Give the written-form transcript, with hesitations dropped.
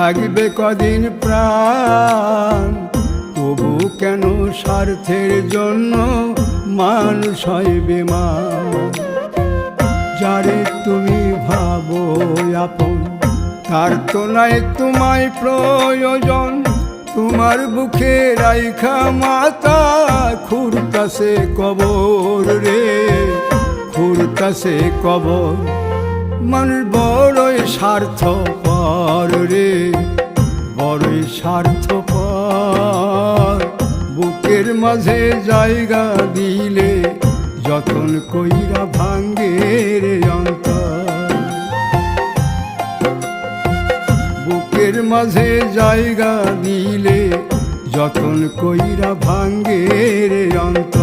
থাকবে কদিন প্রাণ, তবু কেন স্বার্থের জন্য মানুষ হয় বেমান। যারে তুমি ভাবো আপন, তার তো নাই তোমায় প্রয়োজন। তোমার বুকে রাইখা মাতা খুঁড়তাছে কবর রে, খুঁড়তাছে কবর। মানুষ বড়ই স্বার্থপর রে, বড়ই স্বার্থপর। বুকের মাঝে জায়গা দিলে যতন কইরা ভাঙ্গে রে অন্তর। বুকের মাঝে জায়গা দিলে যতন কইরা ভাঙ্গে রে অন্তর।